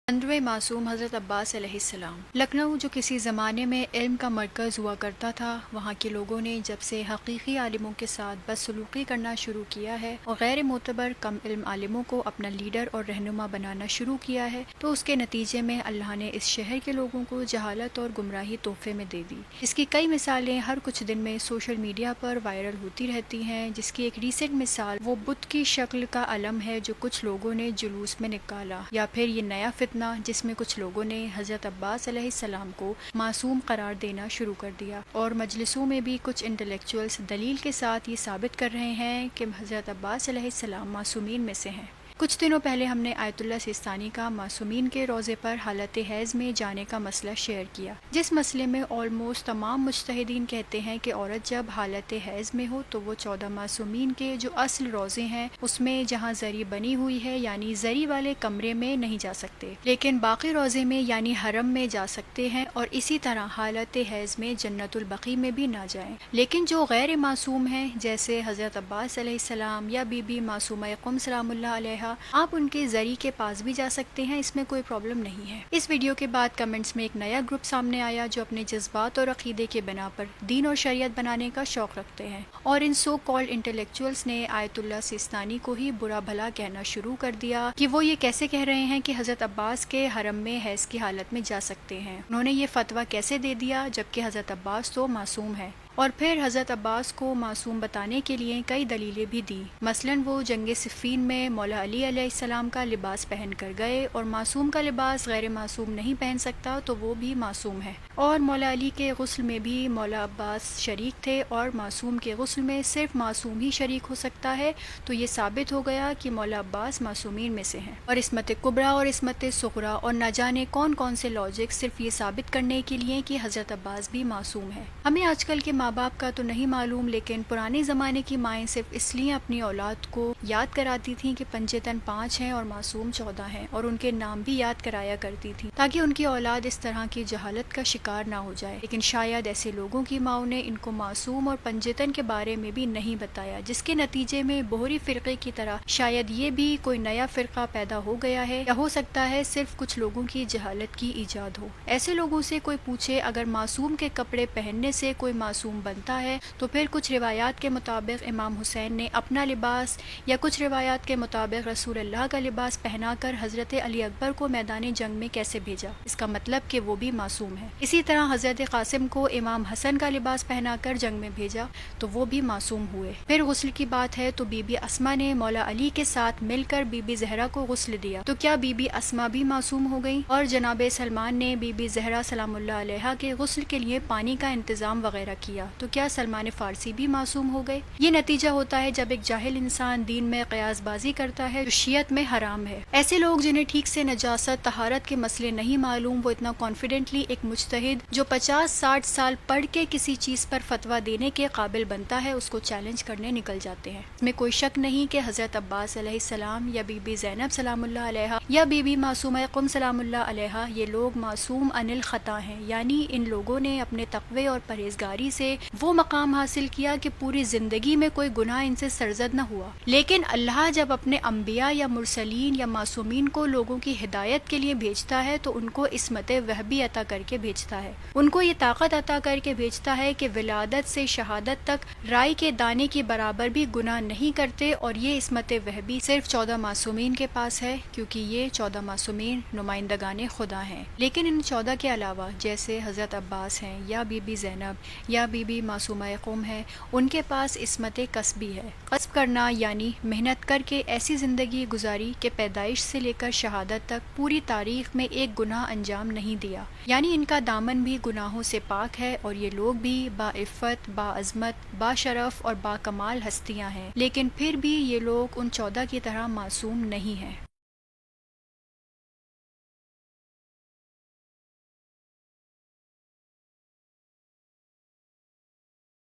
15वें मासूम हज़रत अब्बास अलैहिस्सलाम। लखनऊ जो किसी ज़माने में इल्म का मरकज़ हुआ करता था, वहाँ के लोगों ने जब से हकीकी आलिमों के साथ बदसलूकी करना शुरू किया है और गैर मोतबर कम इल्म आलिमों को अपना लीडर और रहनुमा बनाना शुरू किया है, तो उसके नतीजे में अल्लाह ने इस शहर के लोगों को जहालत और गुमराही तोहफे में दे दी। इसकी कई मिसालें हर कुछ दिन में सोशल मीडिया पर वायरल होती रहती हैं, जिसकी एक रीसेंट मिसाल वो बुत की शक्ल का अलम है जो कुछ लोगों ने जुलूस में निकाला, या फिर ये नया फितना जिसमें कुछ लोगों ने हज़रत अब्बास अलैहिस्सलाम को मासूम करार देना शुरू कर दिया। और मजलिसों में भी कुछ इंटेलेक्चुअल्स दलील के साथ ये साबित कर रहे हैं कि हज़रत अब्बास अलैहिस्सलाम मासूमीन में से हैं। कुछ दिनों पहले हमने आयतुल्लाह सिस्तानी का मासूमीन के रोज़े पर हालत हैज़ में जाने का मसला शेयर किया, जिस मसले में ऑलमोस्ट तमाम मुज्तहिदीन कहते हैं कि औरत जब हालत हैज़ में हो तो वो 14 मासूमीन के जो असल रोज़े हैं उसमें जहाँ जरी बनी हुई है यानी जरी वाले कमरे में नहीं जा सकते, लेकिन बाकी रोज़े में यानी हरम में जा सकते हैं, और इसी तरह हालत हैज़ में जन्नतुल बकी में भी ना जाएं। लेकिन जो गैर मासूम हैं जैसे हज़रत अब्बास अलैहिस्सलाम या बीबी मासूमा क़ुम सलामुल्लाह अलैहा, आप उनके जरी के पास भी जा सकते हैं, इसमें कोई प्रॉब्लम नहीं है। इस वीडियो के बाद कमेंट्स में एक नया ग्रुप सामने आया जो अपने जज्बात और अकीदे के बिना पर दीन और शरीयत बनाने का शौक रखते हैं, और इन सो कॉल्ड इंटेलेक्चुअल्स ने आयतुल्लाह सिस्तानी को ही बुरा भला कहना शुरू कर दिया कि वो ये कैसे कह रहे हैं कि हज़रत अब्बास के हरम में हैज़ की हालत में जा सकते हैं। उन्होंने ये फतवा कैसे दे दिया जबकि हज़रत अब्बास तो मासूम है। और फिर हज़रत अब्बास को मासूम बताने के लिए कई दलीलें भी दी। मसलन वो जंग सिफ़ीन में मौला अली अलैहिस्सलाम का लिबास पहन कर गए, और मासूम का लिबास गैर मासूम नहीं पहन सकता तो वो भी मासूम है। और मौला अली के गुस्ल में भी मौला अब्बास शरीक थे, और मासूम के गुस्ल में सिर्फ मासूम ही शरीक हो सकता है, तो ये साबित हो गया कि मौला अब्बास मासूमीन में से हैं। और इस्मत कुबरा और इस्मत सुगरा और न जाने कौन कौन से लॉजिक सिर्फ ये साबित करने के लिए कि हज़रत अब्बास भी मासूम है। हमें आजकल के माँ बाप का तो नहीं मालूम, लेकिन पुराने ज़माने की माएँ सिर्फ इसलिए अपनी औलाद को याद कराती थीं कि पंजतन 5 हैं और मासूम 14 हैं, और उनके नाम भी याद कराया करती थीं ताकि उनकी औलाद इस तरह की जहालत का शिकार ना हो जाए। लेकिन शायद ऐसे लोगों की माओं ने इनको मासूम और पंजतन के बारे में भी नहीं बताया, जिसके नतीजे में बोहरी फ़िरक़े की तरह शायद ये भी कोई नया फ़िरक़ा पैदा हो गया है, या हो सकता है सिर्फ कुछ लोगों की जहालत की ईजाद हो। ऐसे लोगों से कोई पूछे अगर मासूम के कपड़े पहनने से कोई मासूम बनता है तो फिर कुछ रिवायात के मुताबिक इमाम हुसैन ने अपना लिबास या कुछ रिवायात के मुताबिक रसूल अल्लाह का लिबास पहनाकर हज़रत अली अकबर को मैदान जंग में कैसे भेजा, इसका मतलब कि वो भी मासूम है। इसी तरह हज़रत कासिम को इमाम हसन का लिबास पहनाकर जंग में भेजा तो वो भी मासूम हुए। फिर गुस्ल की बात है तो बीबी अस्मा ने मौला अली के साथ मिलकर बीबी ज़हरा को गुस्ल दिया, तो क्या बीबी अस्मा भी मासूम हो गई? और जनाब सलमान ने बीबी ज़हरा सलामुल्लाह अलैहा के गुस्ल के लिए पानी का इंतज़ाम वगैरह किया, तो क्या सलमान फ़ारसी भी मासूम हो गए? ये नतीजा होता है जब एक जाहिल इंसान दीन में क़यासबाज़ी करता है जो शियत में हराम है। ऐसे लोग जिन्हें ठीक से नजासत तहारत के मसले नहीं मालूम, वो इतना कॉन्फिडेंटली एक मुज्तहिद जो 50-60 साल पढ़ के किसी चीज़ पर फतवा देने के काबिल बनता है उसको चैलेंज करने निकल जाते हैं। इसमें कोई शक नहीं कि हज़रत अब्बास अलैहिस्सलाम या बीबी ज़ैनब सलामुल्लाह अलैहा या बीबी मासूमा क़ुम सलामुल्लाह अलैहा ये लोग मासूम अनिल ख़ता हैं, यानी इन लोगों ने अपने तक़वे और परहेज़गारी से वो मकाम हासिल किया कि पूरी जिंदगी में कोई गुनाह इनसे सरजद न हुआ। लेकिन अल्लाह जब अपने अंबिया या मुरसलीन या मासूमीन को लोगों की हिदायत के लिए भेजता है तो उनको इस्मत वहबी अता करके भेजता है, उनको ये ताकत अता करके भेजता है कि विलादत से शहादत तक राई के दाने की बराबर भी गुनाह नहीं करते, और ये इस्मत वहबी सिर्फ 14 मासूमीन के पास है, क्योंकि ये 14 मासूमीन नुमाइंदगाने खुदा हैं। लेकिन इन 14 के अलावा जैसे हज़रत अब्बास हैं या बीबी ज़ैनब या बीबी मासूमा क़ुम है, उनके पास इस्मत कसबी है। कसब करना यानी मेहनत करके ऐसी ज़िंदगी गुजारी कि पैदाइश से लेकर शहादत तक पूरी तारीख़ में एक गुनाह अंजाम नहीं दिया, यानी इनका दामन भी गुनाहों से पाक है, और ये लोग भी बाइफ़्फ़त, बाअज़मत, बाशरफ़ और बाकमाल हस्तियाँ हैं। लेकिन फिर भी ये लोग उन 14 की तरह मासूम नहीं हैं।